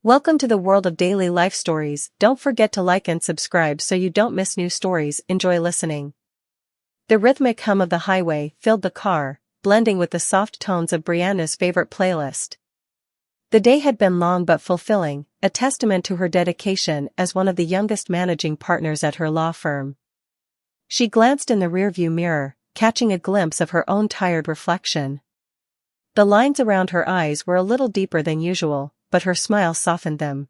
Welcome to the world of daily life stories. Don't forget to like and subscribe so you don't miss new stories. Enjoy listening. The rhythmic hum of the highway filled the car, blending with the soft tones of Brianna's favorite playlist. The day had been long but fulfilling, a testament to her dedication as one of the youngest managing partners at her law firm. She glanced in the rearview mirror, catching a glimpse of her own tired reflection. The lines around her eyes were a little deeper than usual, but her smile softened them.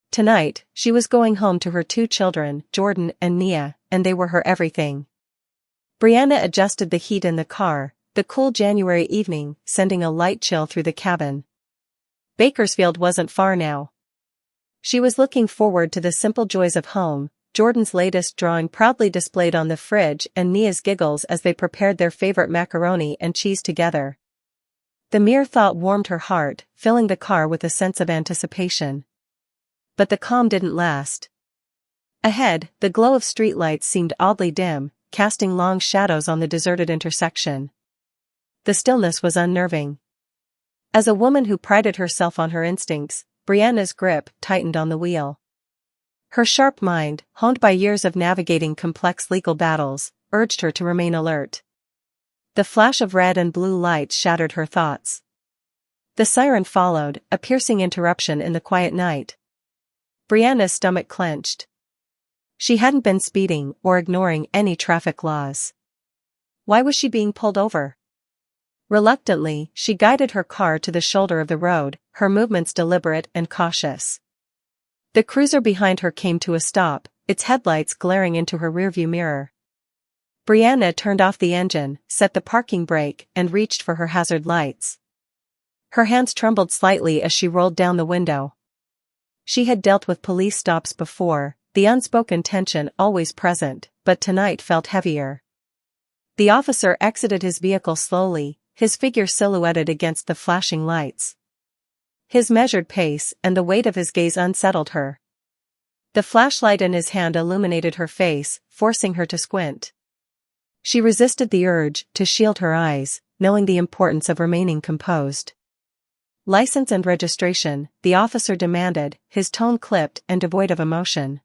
Tonight, she was going home to her two children, Jordan and Nia, and they were her everything. Brianna adjusted the heat in the car, the cool January evening sending a light chill through the cabin. Bakersfield wasn't far now. She was looking forward to the simple joys of home, Jordan's latest drawing proudly displayed on the fridge and Nia's giggles as they prepared their favorite macaroni and cheese together. The mere thought warmed her heart, filling the car with a sense of anticipation. But the calm didn't last. Ahead, the glow of streetlights seemed oddly dim, casting long shadows on the deserted intersection. The stillness was unnerving. As a woman who prided herself on her instincts, Brianna's grip tightened on the wheel. Her sharp mind, honed by years of navigating complex legal battles, urged her to remain alert. The flash of red and blue lights shattered her thoughts. The siren followed, a piercing interruption in the quiet night. Brianna's stomach clenched. She hadn't been speeding or ignoring any traffic laws. Why was she being pulled over? Reluctantly, she guided her car to the shoulder of the road, her movements deliberate and cautious. The cruiser behind her came to a stop, its headlights glaring into her rearview mirror. Brianna turned off the engine, set the parking brake, and reached for her hazard lights. Her hands trembled slightly as she rolled down the window. She had dealt with police stops before, the unspoken tension always present, but tonight felt heavier. The officer exited his vehicle slowly, his figure silhouetted against the flashing lights. His measured pace and the weight of his gaze unsettled her. The flashlight in his hand illuminated her face, forcing her to squint. She resisted the urge to shield her eyes, knowing the importance of remaining composed. License and registration, the officer demanded, his tone clipped and devoid of emotion.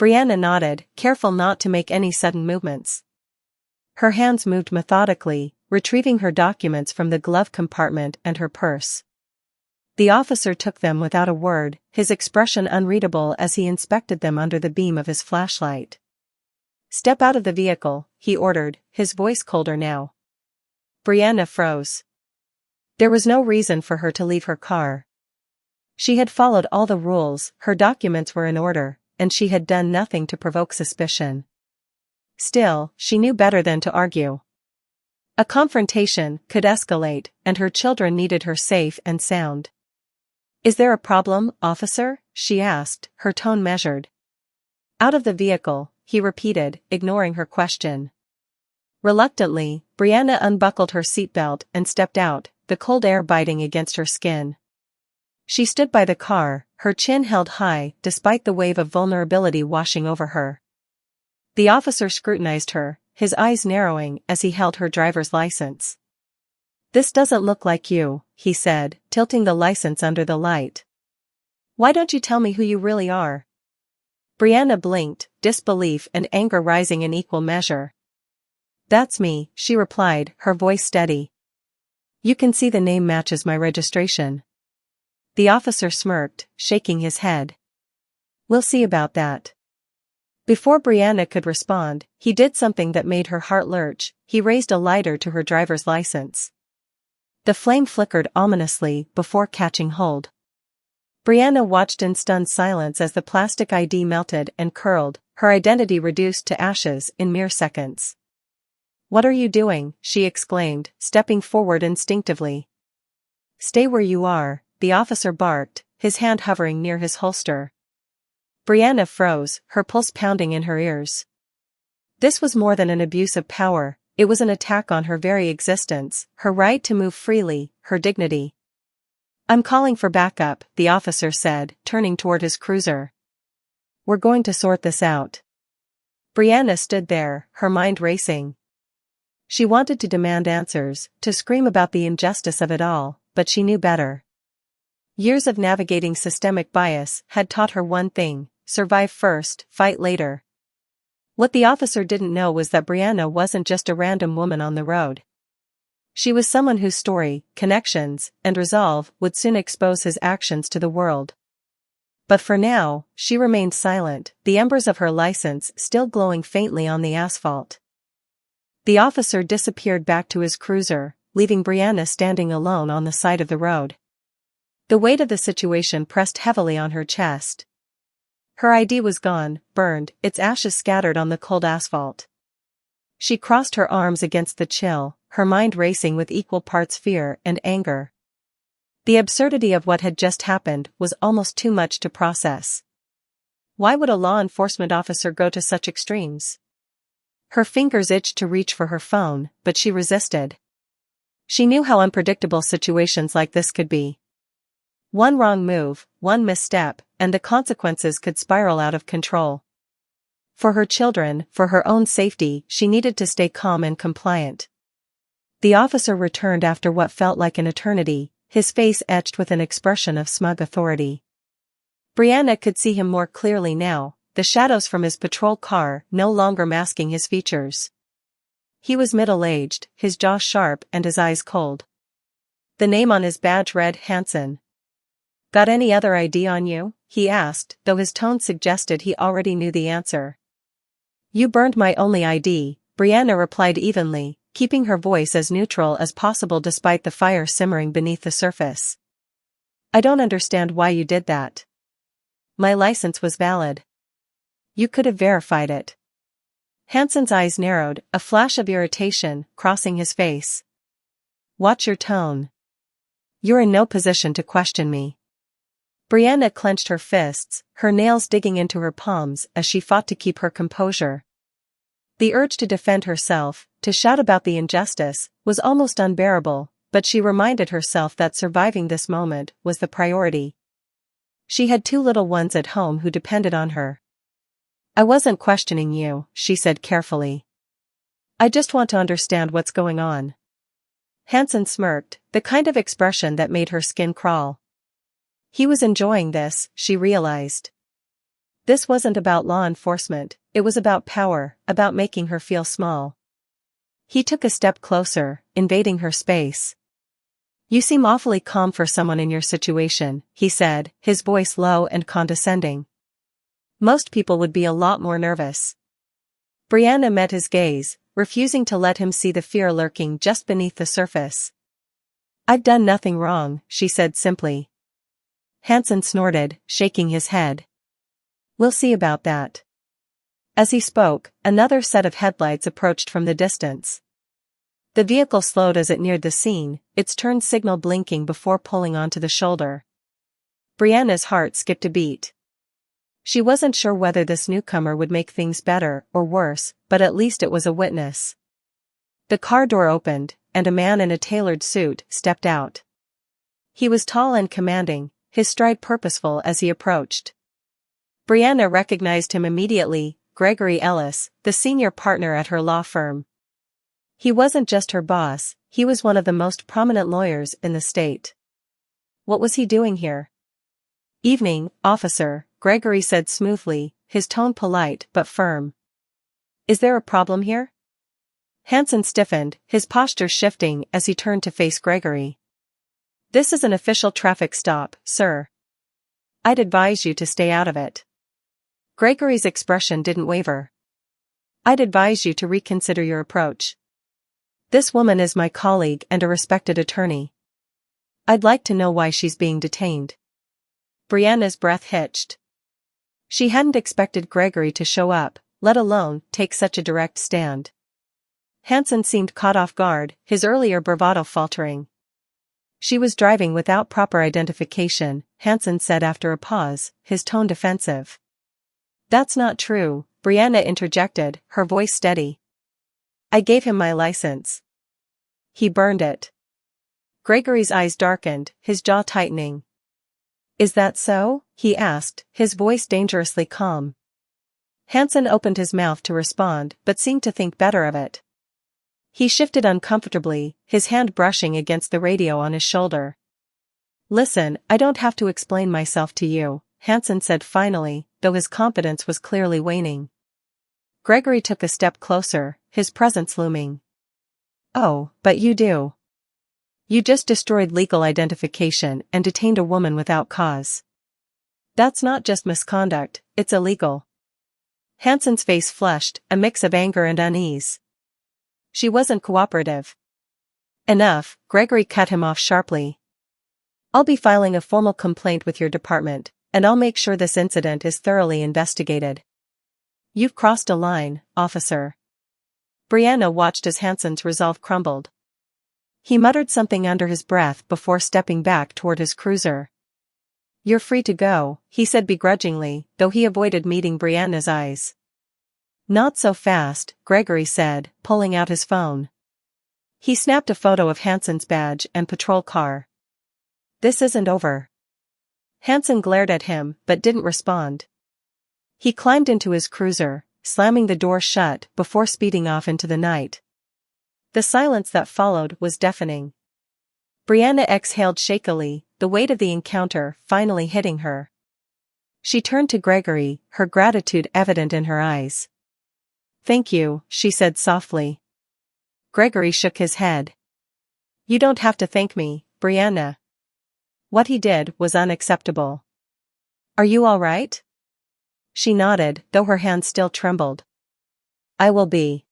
Brianna nodded, careful not to make any sudden movements. Her hands moved methodically, retrieving her documents from the glove compartment and her purse. The officer took them without a word, his expression unreadable as he inspected them under the beam of his flashlight. "Step out of the vehicle," he ordered, his voice colder now. Brianna froze. There was no reason for her to leave her car. She had followed all the rules, her documents were in order, and she had done nothing to provoke suspicion. Still, she knew better than to argue. A confrontation could escalate, and her children needed her safe and sound. "Is there a problem, officer?" she asked, her tone measured. "Out of the vehicle," he repeated, ignoring her question. Reluctantly, Brianna unbuckled her seatbelt and stepped out, the cold air biting against her skin. She stood by the car, her chin held high despite the wave of vulnerability washing over her. The officer scrutinized her, his eyes narrowing as he held her driver's license. "This doesn't look like you," he said, tilting the license under the light. "Why don't you tell me who you really are?" Brianna blinked, disbelief and anger rising in equal measure. "That's me," she replied, her voice steady. "You can see the name matches my registration." The officer smirked, shaking his head. "We'll see about that." Before Brianna could respond, he did something that made her heart lurch, he raised a lighter to her driver's license. The flame flickered ominously before catching hold. Brianna watched in stunned silence as the plastic ID melted and curled, her identity reduced to ashes in mere seconds. "What are you doing?" she exclaimed, stepping forward instinctively. "Stay where you are," the officer barked, his hand hovering near his holster. Brianna froze, her pulse pounding in her ears. This was more than an abuse of power, it was an attack on her very existence, her right to move freely, her dignity. "I'm calling for backup," the officer said, turning toward his cruiser. "We're going to sort this out." Brianna stood there, her mind racing. She wanted to demand answers, to scream about the injustice of it all, but she knew better. Years of navigating systemic bias had taught her one thing: survive first, fight later. What the officer didn't know was that Brianna wasn't just a random woman on the road. She was someone whose story, connections, and resolve would soon expose his actions to the world. But for now, she remained silent, the embers of her license still glowing faintly on the asphalt. The officer disappeared back to his cruiser, leaving Brianna standing alone on the side of the road. The weight of the situation pressed heavily on her chest. Her ID was gone, burned, its ashes scattered on the cold asphalt. She crossed her arms against the chill, her mind racing with equal parts fear and anger. The absurdity of what had just happened was almost too much to process. Why would a law enforcement officer go to such extremes? Her fingers itched to reach for her phone, but she resisted. She knew how unpredictable situations like this could be. One wrong move, one misstep, and the consequences could spiral out of control. For her children, for her own safety, she needed to stay calm and compliant. The officer returned after what felt like an eternity, his face etched with an expression of smug authority. Brianna could see him more clearly now, the shadows from his patrol car no longer masking his features. He was middle-aged, his jaw sharp and his eyes cold. The name on his badge read Hansen. "Got any other ID on you?" he asked, though his tone suggested he already knew the answer. "You burned my only ID," Brianna replied evenly, keeping her voice as neutral as possible despite the fire simmering beneath the surface. "I don't understand why you did that. My license was valid. You could have verified it." Hansen's eyes narrowed, a flash of irritation crossing his face. "Watch your tone. You're in no position to question me." Brianna clenched her fists, her nails digging into her palms as she fought to keep her composure. The urge to defend herself, to shout about the injustice, was almost unbearable, but she reminded herself that surviving this moment was the priority. She had 2 little ones at home who depended on her. "I wasn't questioning you," she said carefully. "I just want to understand what's going on." Hansen smirked, the kind of expression that made her skin crawl. He was enjoying this, she realized. This wasn't about law enforcement, it was about power, about making her feel small. He took a step closer, invading her space. "You seem awfully calm for someone in your situation," he said, his voice low and condescending. "Most people would be a lot more nervous." Brianna met his gaze, refusing to let him see the fear lurking just beneath the surface. "I've done nothing wrong," she said simply. Hansen snorted, shaking his head. "We'll see about that." As he spoke, another set of headlights approached from the distance. The vehicle slowed as it neared the scene, its turn signal blinking before pulling onto the shoulder. Brianna's heart skipped a beat. She wasn't sure whether this newcomer would make things better or worse, but at least it was a witness. The car door opened, and a man in a tailored suit stepped out. He was tall and commanding, his stride purposeful as he approached. Brianna recognized him immediately, Gregory Ellis, the senior partner at her law firm. He wasn't just her boss, he was one of the most prominent lawyers in the state. What was he doing here? "Evening, officer," Gregory said smoothly, his tone polite but firm. "Is there a problem here?" Hansen stiffened, his posture shifting as he turned to face Gregory. "This is an official traffic stop, sir. I'd advise you to stay out of it." Gregory's expression didn't waver. "I'd advise you to reconsider your approach. This woman is my colleague and a respected attorney. I'd like to know why she's being detained." Brianna's breath hitched. She hadn't expected Gregory to show up, let alone take such a direct stand. Hansen seemed caught off guard, his earlier bravado faltering. "She was driving without proper identification," Hansen said after a pause, his tone defensive. "That's not true," Brianna interjected, her voice steady. "I gave him my license. He burned it." Gregory's eyes darkened, his jaw tightening. "Is that so?" he asked, his voice dangerously calm. Hansen opened his mouth to respond, but seemed to think better of it. He shifted uncomfortably, his hand brushing against the radio on his shoulder. Listen, I don't have to explain myself to you, Hansen said finally, though his confidence was clearly waning. Gregory took a step closer, his presence looming. Oh, but you do. You just destroyed legal identification and detained a woman without cause. That's not just misconduct, it's illegal. Hansen's face flushed, a mix of anger and unease. She wasn't cooperative. Enough, Gregory cut him off sharply. I'll be filing a formal complaint with your department, and I'll make sure this incident is thoroughly investigated. You've crossed a line, officer. Brianna watched as Hansen's resolve crumbled. He muttered something under his breath before stepping back toward his cruiser. You're free to go, he said begrudgingly, though he avoided meeting Brianna's eyes. Not so fast, Gregory said, pulling out his phone. He snapped a photo of Hansen's badge and patrol car. This isn't over. Hansen glared at him, but didn't respond. He climbed into his cruiser, slamming the door shut before speeding off into the night. The silence that followed was deafening. Brianna exhaled shakily, the weight of the encounter finally hitting her. She turned to Gregory, her gratitude evident in her eyes. Thank you, she said softly. Gregory shook his head. You don't have to thank me, Brianna. What he did was unacceptable. Are you all right? She nodded, though her hands still trembled. I will be.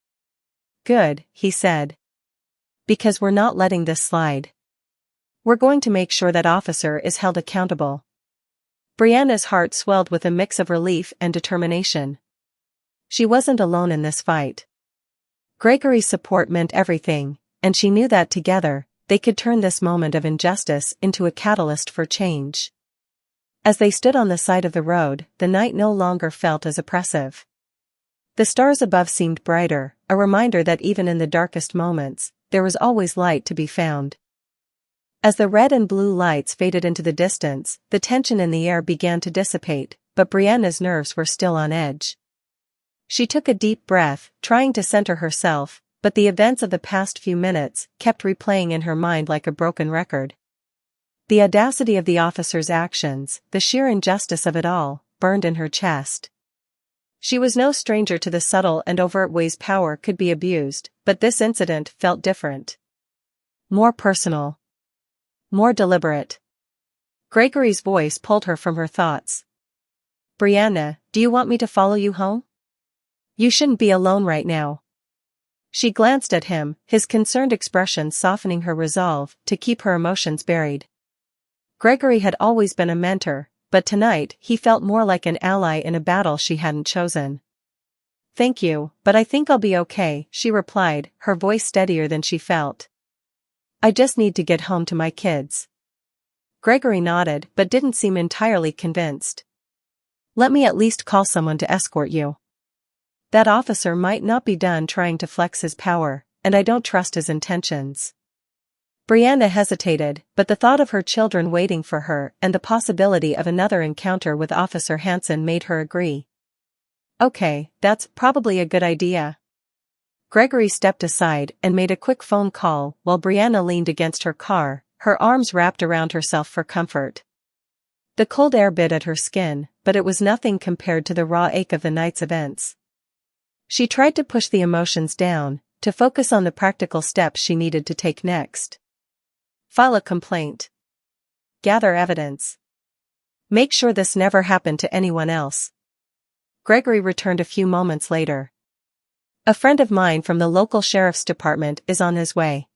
Good, he said. Because we're not letting this slide. We're going to make sure that officer is held accountable. Brianna's heart swelled with a mix of relief and determination. She wasn't alone in this fight. Gregory's support meant everything, and she knew that together, they could turn this moment of injustice into a catalyst for change. As they stood on the side of the road, the night no longer felt as oppressive. The stars above seemed brighter, a reminder that even in the darkest moments, there was always light to be found. As the red and blue lights faded into the distance, the tension in the air began to dissipate, but Brianna's nerves were still on edge. She took a deep breath, trying to center herself, but the events of the past few minutes kept replaying in her mind like a broken record. The audacity of the officer's actions, the sheer injustice of it all, burned in her chest. She was no stranger to the subtle and overt ways power could be abused, but this incident felt different. More personal. More deliberate. Gregory's voice pulled her from her thoughts. Brianna, do you want me to follow you home? You shouldn't be alone right now. She glanced at him, his concerned expression softening her resolve to keep her emotions buried. Gregory had always been a mentor, but tonight he felt more like an ally in a battle she hadn't chosen. Thank you, but I think I'll be okay, she replied, her voice steadier than she felt. I just need to get home to my kids. Gregory nodded but didn't seem entirely convinced. Let me at least call someone to escort you. That officer might not be done trying to flex his power, and I don't trust his intentions. Brianna hesitated, but the thought of her children waiting for her and the possibility of another encounter with Officer Hansen made her agree. Okay, that's probably a good idea. Gregory stepped aside and made a quick phone call while Brianna leaned against her car, her arms wrapped around herself for comfort. The cold air bit at her skin, but it was nothing compared to the raw ache of the night's events. She tried to push the emotions down, to focus on the practical steps she needed to take next. File a complaint. Gather evidence. Make sure this never happened to anyone else. Gregory returned a few moments later. A friend of mine from the local sheriff's department is on his way.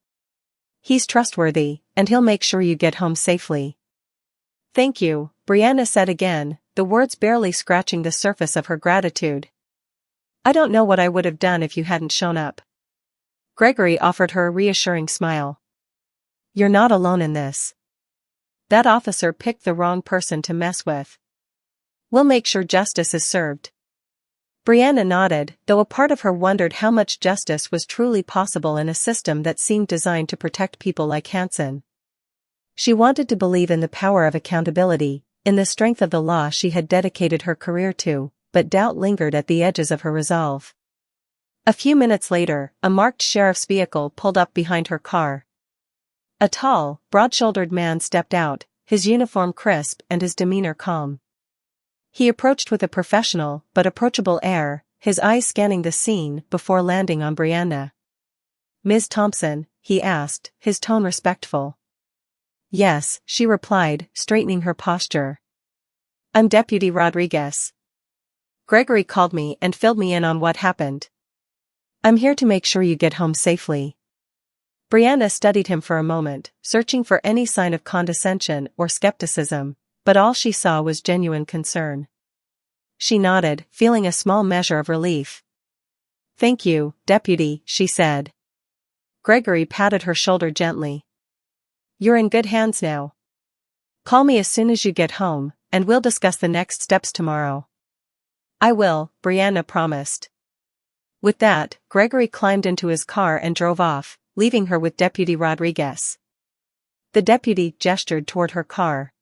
He's trustworthy, and he'll make sure you get home safely. Thank you, Brianna said again, the words barely scratching the surface of her gratitude. I don't know what I would have done if you hadn't shown up. Gregory offered her a reassuring smile. You're not alone in this. That officer picked the wrong person to mess with. We'll make sure justice is served. Brianna nodded, though a part of her wondered how much justice was truly possible in a system that seemed designed to protect people like Hansen. She wanted to believe in the power of accountability, in the strength of the law she had dedicated her career to, but doubt lingered at the edges of her resolve. A few minutes later, a marked sheriff's vehicle pulled up behind her car. A tall, broad-shouldered man stepped out, his uniform crisp and his demeanor calm. He approached with a professional but approachable air, his eyes scanning the scene before landing on Brianna. "Ms. Thompson?" he asked, his tone respectful. "Yes," she replied, straightening her posture. "I'm Deputy Rodriguez. Gregory called me and filled me in on what happened. I'm here to make sure you get home safely." Brianna studied him for a moment, searching for any sign of condescension or skepticism, but all she saw was genuine concern. She nodded, feeling a small measure of relief. "Thank you, Deputy," she said. Gregory patted her shoulder gently. "You're in good hands now. Call me as soon as you get home, and we'll discuss the next steps tomorrow." "I will," Brianna promised. With that, Gregory climbed into his car and drove off, leaving her with Deputy Rodriguez. The deputy gestured toward her car.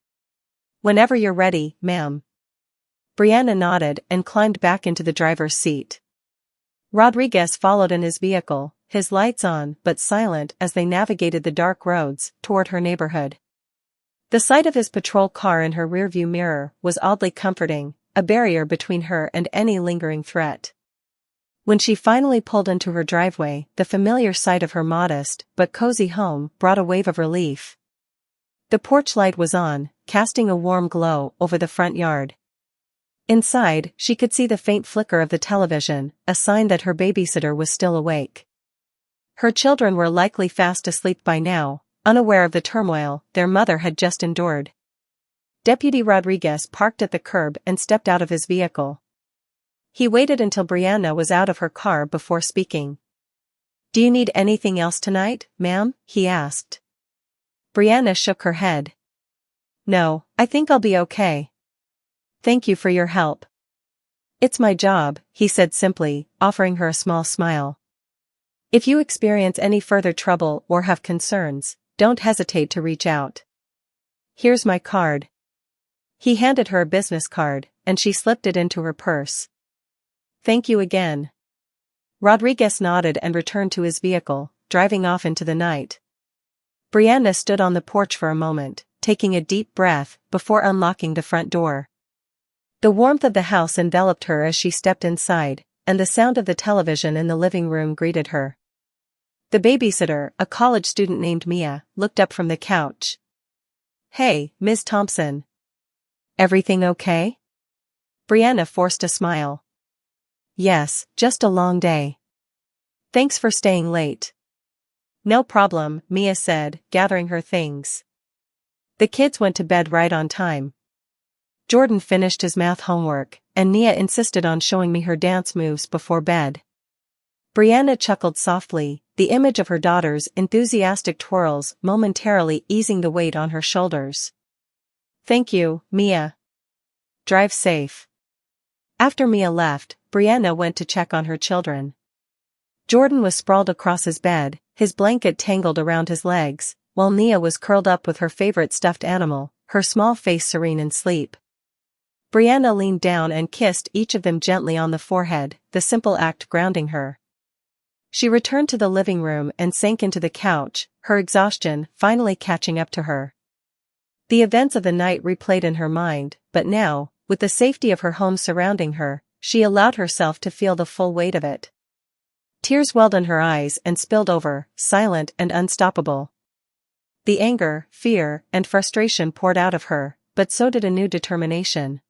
"Whenever you're ready, ma'am." Brianna nodded and climbed back into the driver's seat. Rodriguez followed in his vehicle, his lights on but silent as they navigated the dark roads toward her neighborhood. The sight of his patrol car in her rearview mirror was oddly comforting, a barrier between her and any lingering threat. When she finally pulled into her driveway, the familiar sight of her modest but cozy home brought a wave of relief. The porch light was on, casting a warm glow over the front yard. Inside, she could see the faint flicker of the television, a sign that her babysitter was still awake. Her children were likely fast asleep by now, unaware of the turmoil their mother had just endured. Deputy Rodriguez parked at the curb and stepped out of his vehicle. He waited until Brianna was out of her car before speaking. "Do you need anything else tonight, ma'am?" he asked. Brianna shook her head. "No, I think I'll be okay. Thank you for your help." "It's my job," he said simply, offering her a small smile. "If you experience any further trouble or have concerns, don't hesitate to reach out. Here's my card." He handed her a business card, and she slipped it into her purse. "Thank you again." Rodriguez nodded and returned to his vehicle, driving off into the night. Brianna stood on the porch for a moment, taking a deep breath before unlocking the front door. The warmth of the house enveloped her as she stepped inside, and the sound of the television in the living room greeted her. The babysitter, a college student named Mia, looked up from the couch. "Hey, Ms. Thompson. Everything okay?" Brianna forced a smile. "Yes, just a long day. Thanks for staying late." "No problem," Mia said, gathering her things. "The kids went to bed right on time. Jordan finished his math homework, and Nia insisted on showing me her dance moves before bed." Brianna chuckled softly, the image of her daughter's enthusiastic twirls momentarily easing the weight on her shoulders. "Thank you, Mia. Drive safe." After Mia left, Brianna went to check on her children. Jordan was sprawled across his bed, his blanket tangled around his legs, while Nia was curled up with her favorite stuffed animal, her small face serene in sleep. Brianna leaned down and kissed each of them gently on the forehead, the simple act grounding her. She returned to the living room and sank into the couch, her exhaustion finally catching up to her. The events of the night replayed in her mind, but now, with the safety of her home surrounding her, she allowed herself to feel the full weight of it. Tears welled in her eyes and spilled over, silent and unstoppable. The anger, fear, and frustration poured out of her, but so did a new determination.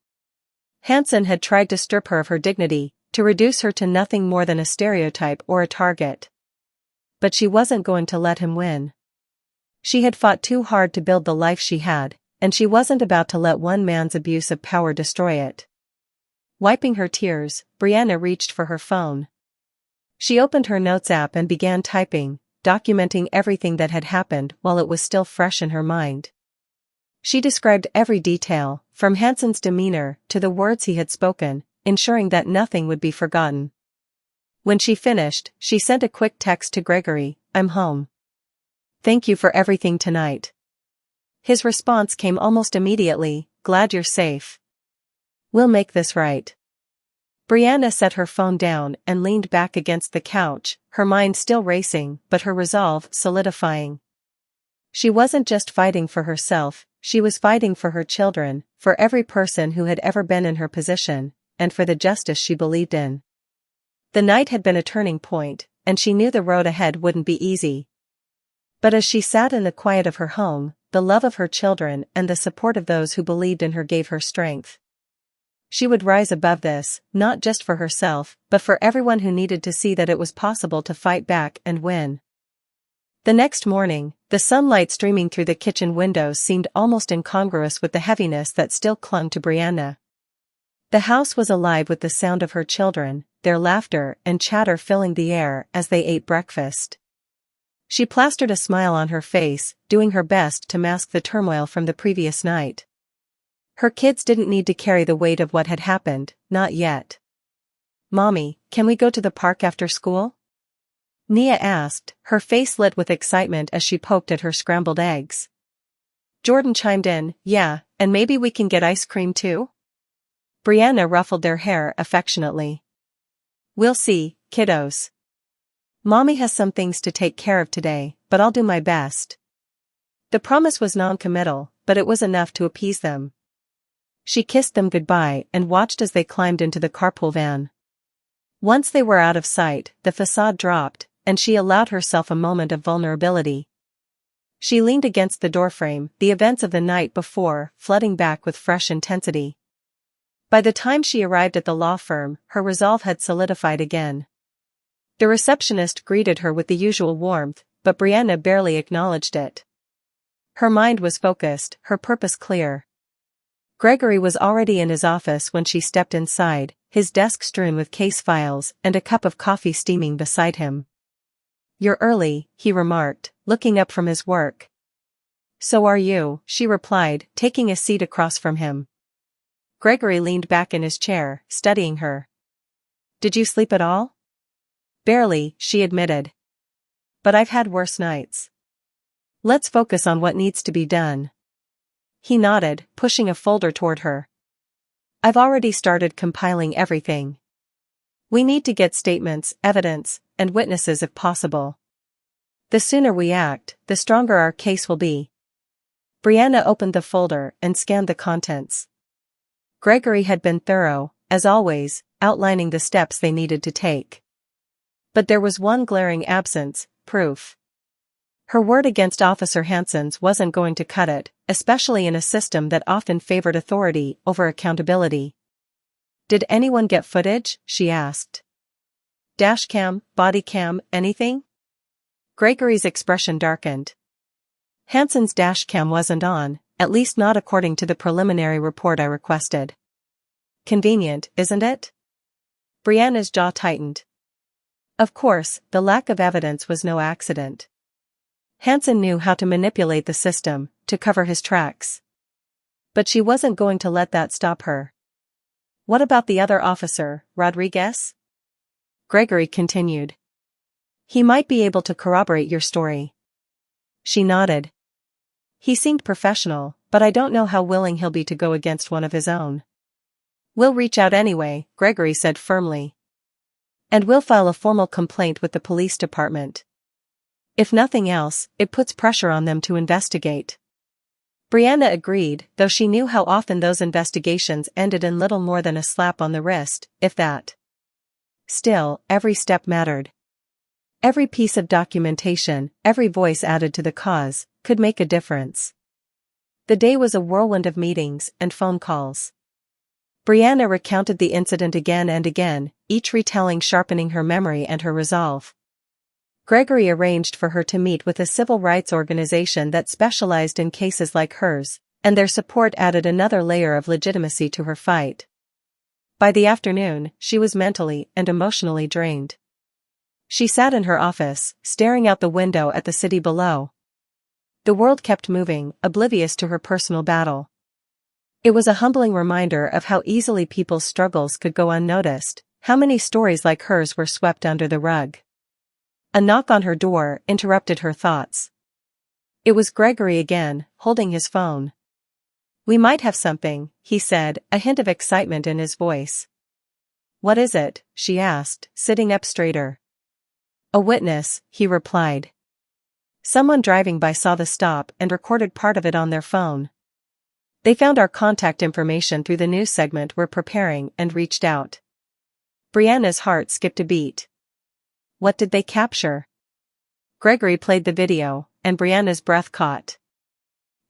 Hansen had tried to strip her of her dignity, to reduce her to nothing more than a stereotype or a target. But she wasn't going to let him win. She had fought too hard to build the life she had, and she wasn't about to let one man's abuse of power destroy it. Wiping her tears, Brianna reached for her phone. She opened her notes app and began typing, documenting everything that had happened while it was still fresh in her mind. She described every detail, from Hansen's demeanor to the words he had spoken, ensuring that nothing would be forgotten. When she finished, she sent a quick text to Gregory, "I'm home. Thank you for everything tonight." His response came almost immediately, "Glad you're safe. We'll make this right." Brianna set her phone down and leaned back against the couch, her mind still racing but her resolve solidifying. She wasn't just fighting for herself, She was fighting for her children, for every person who had ever been in her position, and for the justice she believed in. The night had been a turning point, and she knew the road ahead wouldn't be easy. But as she sat in the quiet of her home, the love of her children and the support of those who believed in her gave her strength. She would rise above this, not just for herself, but for everyone who needed to see that it was possible to fight back and win. The next morning, the sunlight streaming through the kitchen windows seemed almost incongruous with the heaviness that still clung to Brianna. The house was alive with the sound of her children, their laughter and chatter filling the air as they ate breakfast. She plastered a smile on her face, doing her best to mask the turmoil from the previous night. Her kids didn't need to carry the weight of what had happened, not yet. "Mommy, can we go to the park after school?" Nia asked, her face lit with excitement as she poked at her scrambled eggs. Jordan chimed in, "Yeah, and maybe we can get ice cream too?" Brianna ruffled their hair affectionately. "We'll see, kiddos. Mommy has some things to take care of today, but I'll do my best." The promise was non-committal, but it was enough to appease them. She kissed them goodbye and watched as they climbed into the carpool van. Once they were out of sight, the facade dropped, and she allowed herself a moment of vulnerability. She leaned against the doorframe, the events of the night before flooding back with fresh intensity. By the time she arrived at the law firm, her resolve had solidified again. The receptionist greeted her with the usual warmth, but Brianna barely acknowledged it. Her mind was focused, her purpose clear. Gregory was already in his office when she stepped inside, his desk strewn with case files and a cup of coffee steaming beside him. "You're early," he remarked, looking up from his work. "So are you," she replied, taking a seat across from him. Gregory leaned back in his chair, studying her. "Did you sleep at all?" "Barely," she admitted. "But I've had worse nights. Let's focus on what needs to be done." He nodded, pushing a folder toward her. "I've already started compiling everything. We need to get statements, evidence, and witnesses if possible. The sooner we act, the stronger our case will be." Brianna opened the folder and scanned the contents. Gregory had been thorough, as always, outlining the steps they needed to take. But there was one glaring absence: proof. Her word against Officer Hansen's wasn't going to cut it, especially in a system that often favored authority over accountability. "Did anyone get footage?" she asked. "Dashcam, bodycam, anything?" Gregory's expression darkened. "Hansen's dashcam wasn't on, at least not according to the preliminary report I requested." "Convenient, isn't it?" Brianna's jaw tightened. Of course, the lack of evidence was no accident. Hansen knew how to manipulate the system, to cover his tracks. But she wasn't going to let that stop her. "What about the other officer, Rodriguez?" Gregory continued. "He might be able to corroborate your story." She nodded. "He seemed professional, but I don't know how willing he'll be to go against one of his own." "We'll reach out anyway," Gregory said firmly. "And we'll file a formal complaint with the police department. If nothing else, it puts pressure on them to investigate." Brianna agreed, though she knew how often those investigations ended in little more than a slap on the wrist, if that. Still, every step mattered. Every piece of documentation, every voice added to the cause, could make a difference. The day was a whirlwind of meetings and phone calls. Brianna recounted the incident again and again, each retelling sharpening her memory and her resolve. Gregory arranged for her to meet with a civil rights organization that specialized in cases like hers, and their support added another layer of legitimacy to her fight. By the afternoon, she was mentally and emotionally drained. She sat in her office, staring out the window at the city below. The world kept moving, oblivious to her personal battle. It was a humbling reminder of how easily people's struggles could go unnoticed, how many stories like hers were swept under the rug. A knock on her door interrupted her thoughts. It was Gregory again, holding his phone. "We might have something," he said, a hint of excitement in his voice. "What is it?" she asked, sitting up straighter. "A witness," he replied. "Someone driving by saw the stop and recorded part of it on their phone." They found our contact information through the news segment we're preparing and reached out. Brianna's heart skipped a beat. What did they capture? Gregory played the video, and Brianna's breath caught.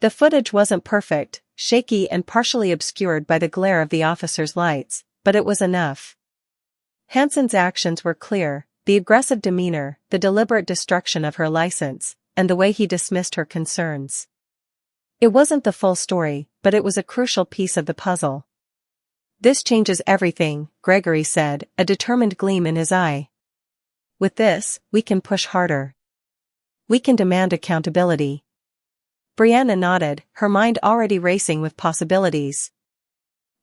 The footage wasn't perfect, shaky and partially obscured by the glare of the officer's lights, but it was enough. Hansen's actions were clear, the aggressive demeanor, the deliberate destruction of her license, and the way he dismissed her concerns. It wasn't the full story, but it was a crucial piece of the puzzle. This changes everything, Gregory said, a determined gleam in his eye. With this, we can push harder. We can demand accountability. Brianna nodded, her mind already racing with possibilities.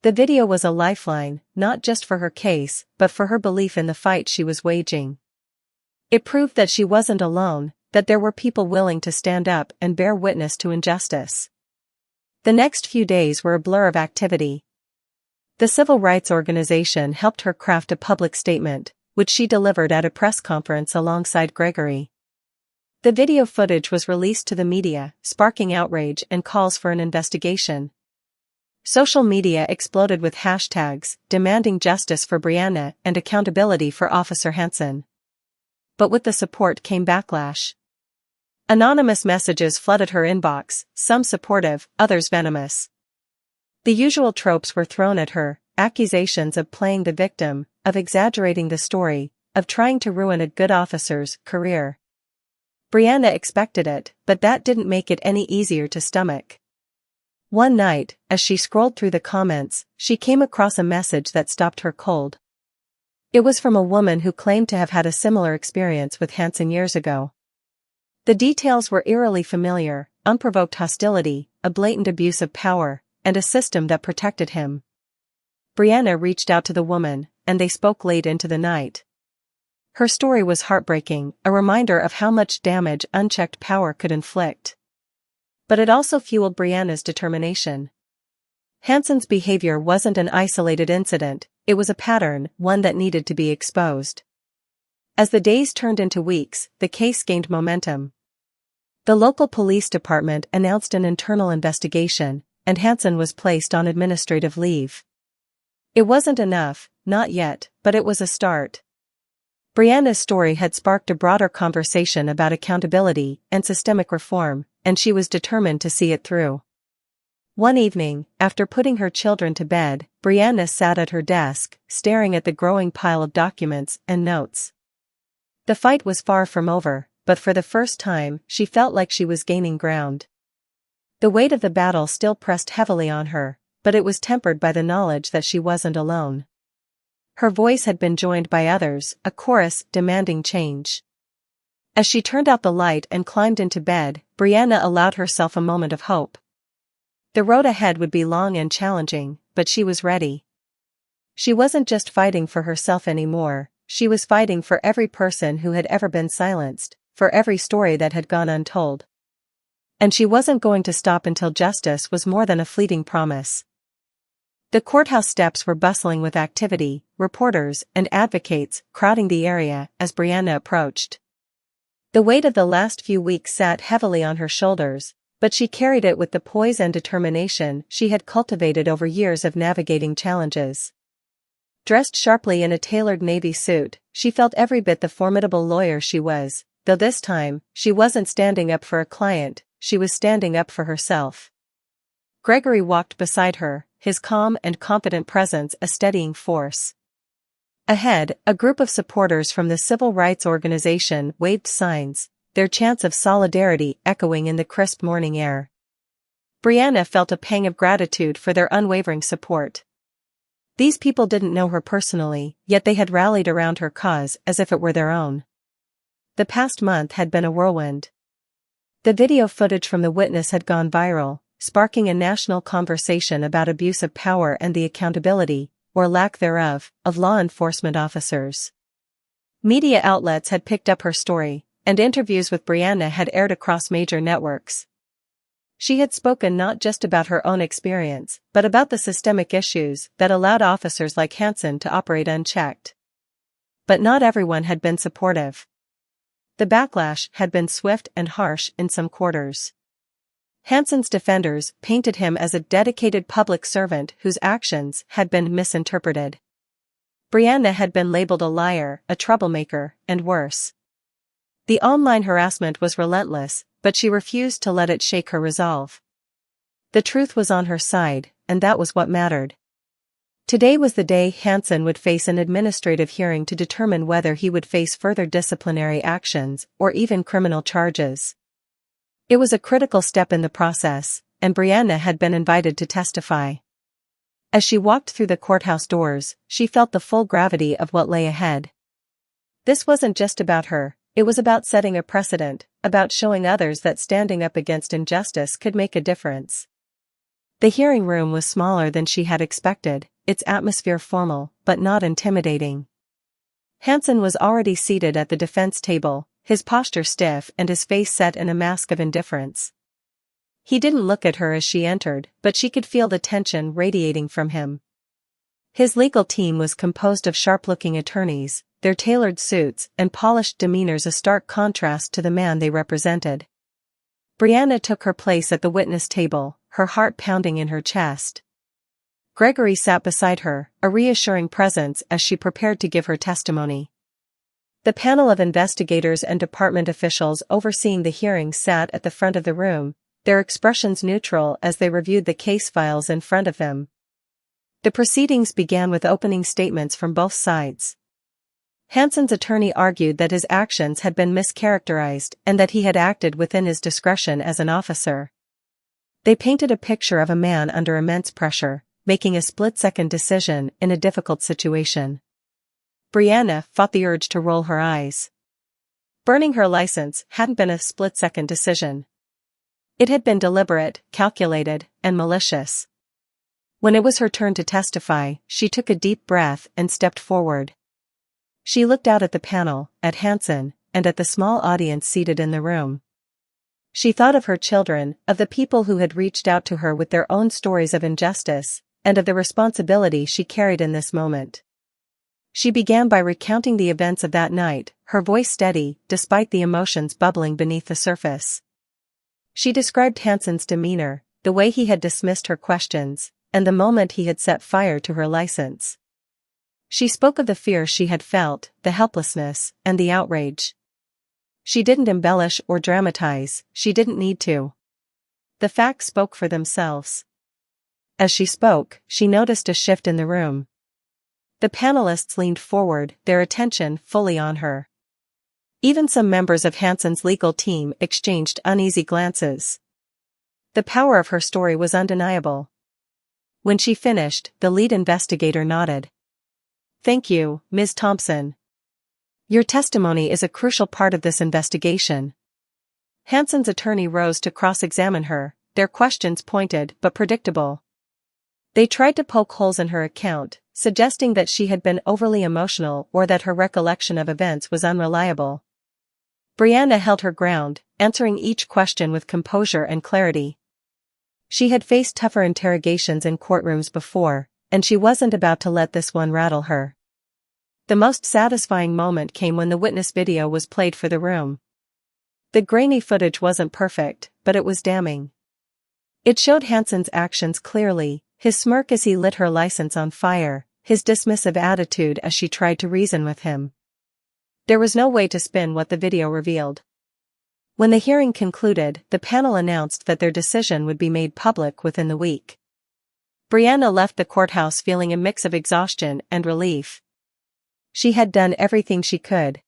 The video was a lifeline, not just for her case, but for her belief in the fight she was waging. It proved that she wasn't alone, that there were people willing to stand up and bear witness to injustice. The next few days were a blur of activity. The civil rights organization helped her craft a public statement, which she delivered at a press conference alongside Gregory. The video footage was released to the media, sparking outrage and calls for an investigation. Social media exploded with hashtags, demanding justice for Brianna and accountability for Officer Hansen. But with the support came backlash. Anonymous messages flooded her inbox, some supportive, others venomous. The usual tropes were thrown at her, accusations of playing the victim, of exaggerating the story, of trying to ruin a good officer's career. Brianna expected it, but that didn't make it any easier to stomach. One night, as she scrolled through the comments, she came across a message that stopped her cold. It was from a woman who claimed to have had a similar experience with Hansen years ago. The details were eerily familiar: unprovoked hostility, a blatant abuse of power, and a system that protected him. Brianna reached out to the woman, and they spoke late into the night. Her story was heartbreaking, a reminder of how much damage unchecked power could inflict. But it also fueled Brianna's determination. Hansen's behavior wasn't an isolated incident, it was a pattern, one that needed to be exposed. As the days turned into weeks, the case gained momentum. The local police department announced an internal investigation, and Hansen was placed on administrative leave. It wasn't enough, not yet, but it was a start. Brianna's story had sparked a broader conversation about accountability and systemic reform, and she was determined to see it through. One evening, after putting her children to bed, Brianna sat at her desk, staring at the growing pile of documents and notes. The fight was far from over, but for the first time, she felt like she was gaining ground. The weight of the battle still pressed heavily on her, but it was tempered by the knowledge that she wasn't alone. Her voice had been joined by others, a chorus demanding change. As she turned out the light and climbed into bed, Brianna allowed herself a moment of hope. The road ahead would be long and challenging, but she was ready. She wasn't just fighting for herself anymore, she was fighting for every person who had ever been silenced, for every story that had gone untold. And she wasn't going to stop until justice was more than a fleeting promise. The courthouse steps were bustling with activity, reporters and advocates crowding the area as Brianna approached. The weight of the last few weeks sat heavily on her shoulders, but she carried it with the poise and determination she had cultivated over years of navigating challenges. Dressed sharply in a tailored navy suit, she felt every bit the formidable lawyer she was, though this time, she wasn't standing up for a client, she was standing up for herself. Gregory walked beside her, his calm and confident presence a steadying force. Ahead, a group of supporters from the civil rights organization waved signs, their chants of solidarity echoing in the crisp morning air. Brianna felt a pang of gratitude for their unwavering support. These people didn't know her personally, yet they had rallied around her cause as if it were their own. The past month had been a whirlwind. The video footage from the witness had gone viral, sparking a national conversation about abuse of power and the accountability, or lack thereof, of law enforcement officers. Media outlets had picked up her story, and interviews with Brianna had aired across major networks. She had spoken not just about her own experience, but about the systemic issues that allowed officers like Hansen to operate unchecked. But not everyone had been supportive. The backlash had been swift and harsh in some quarters. Hansen's defenders painted him as a dedicated public servant whose actions had been misinterpreted. Brianna had been labeled a liar, a troublemaker, and worse. The online harassment was relentless, but she refused to let it shake her resolve. The truth was on her side, and that was what mattered. Today was the day Hansen would face an administrative hearing to determine whether he would face further disciplinary actions or even criminal charges. It was a critical step in the process, and Brianna had been invited to testify. As she walked through the courthouse doors, she felt the full gravity of what lay ahead. This wasn't just about her, it was about setting a precedent, about showing others that standing up against injustice could make a difference. The hearing room was smaller than she had expected, its atmosphere formal, but not intimidating. Hansen was already seated at the defense table, his posture stiff and his face set in a mask of indifference. He didn't look at her as she entered, but she could feel the tension radiating from him. His legal team was composed of sharp-looking attorneys, their tailored suits and polished demeanors a stark contrast to the man they represented. Brianna took her place at the witness table, her heart pounding in her chest. Gregory sat beside her, a reassuring presence as she prepared to give her testimony. The panel of investigators and department officials overseeing the hearing sat at the front of the room, their expressions neutral as they reviewed the case files in front of them. The proceedings began with opening statements from both sides. Hansen's attorney argued that his actions had been mischaracterized and that he had acted within his discretion as an officer. They painted a picture of a man under immense pressure, making a split-second decision in a difficult situation. Brianna fought the urge to roll her eyes. Burning her license hadn't been a split-second decision. It had been deliberate, calculated, and malicious. When it was her turn to testify, she took a deep breath and stepped forward. She looked out at the panel, at Hansen, and at the small audience seated in the room. She thought of her children, of the people who had reached out to her with their own stories of injustice, and of the responsibility she carried in this moment. She began by recounting the events of that night, her voice steady, despite the emotions bubbling beneath the surface. She described Hansen's demeanor, the way he had dismissed her questions, and the moment he had set fire to her license. She spoke of the fear she had felt, the helplessness, and the outrage. She didn't embellish or dramatize, she didn't need to. The facts spoke for themselves. As she spoke, she noticed a shift in the room. The panelists leaned forward, their attention fully on her. Even some members of Hansen's legal team exchanged uneasy glances. The power of her story was undeniable. When she finished, the lead investigator nodded. "Thank you, Ms. Thompson. Your testimony is a crucial part of this investigation." Hansen's attorney rose to cross-examine her, their questions pointed but predictable. They tried to poke holes in her account, suggesting that she had been overly emotional or that her recollection of events was unreliable. Brianna held her ground, answering each question with composure and clarity. She had faced tougher interrogations in courtrooms before, and she wasn't about to let this one rattle her. The most satisfying moment came when the witness video was played for the room. The grainy footage wasn't perfect, but it was damning. It showed Hansen's actions clearly, his smirk as he lit her license on fire, his dismissive attitude as she tried to reason with him. There was no way to spin what the video revealed. When the hearing concluded, the panel announced that their decision would be made public within the week. Brianna left the courthouse feeling a mix of exhaustion and relief. She had done everything she could.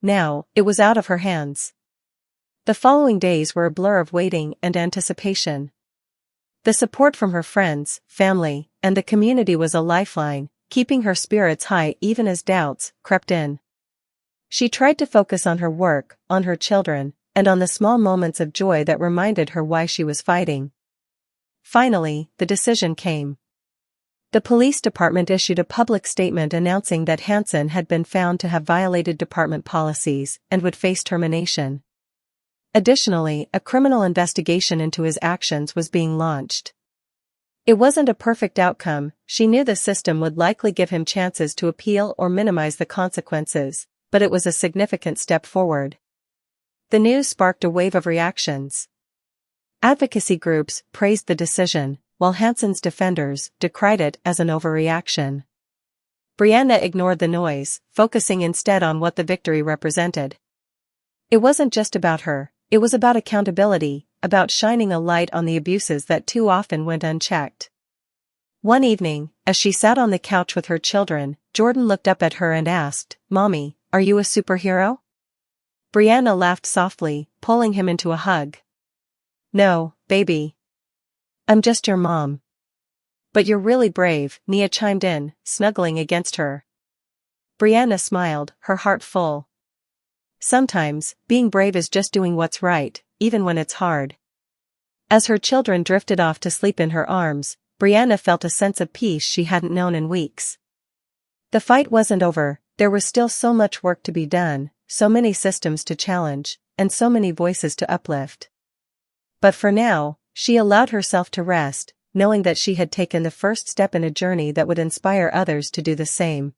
Now, it was out of her hands. The following days were a blur of waiting and anticipation. The support from her friends, family, and the community was a lifeline, keeping her spirits high even as doubts crept in. She tried to focus on her work, on her children, and on the small moments of joy that reminded her why she was fighting. Finally, the decision came. The police department issued a public statement announcing that Hansen had been found to have violated department policies and would face termination. Additionally, a criminal investigation into his actions was being launched. It wasn't a perfect outcome, she knew the system would likely give him chances to appeal or minimize the consequences, but it was a significant step forward. The news sparked a wave of reactions. Advocacy groups praised the decision, while Hanson's defenders decried it as an overreaction. Brianna ignored the noise, focusing instead on what the victory represented. It wasn't just about her, it was about accountability, about shining a light on the abuses that too often went unchecked. One evening, as she sat on the couch with her children, Jordan looked up at her and asked, "Mommy, are you a superhero?" Brianna laughed softly, pulling him into a hug. "No, baby. I'm just your mom." "But you're really brave," Nia chimed in, snuggling against her. Brianna smiled, her heart full. Sometimes, being brave is just doing what's right, even when it's hard. As her children drifted off to sleep in her arms, Brianna felt a sense of peace she hadn't known in weeks. The fight wasn't over, there was still so much work to be done, so many systems to challenge, and so many voices to uplift. But for now, she allowed herself to rest, knowing that she had taken the first step in a journey that would inspire others to do the same.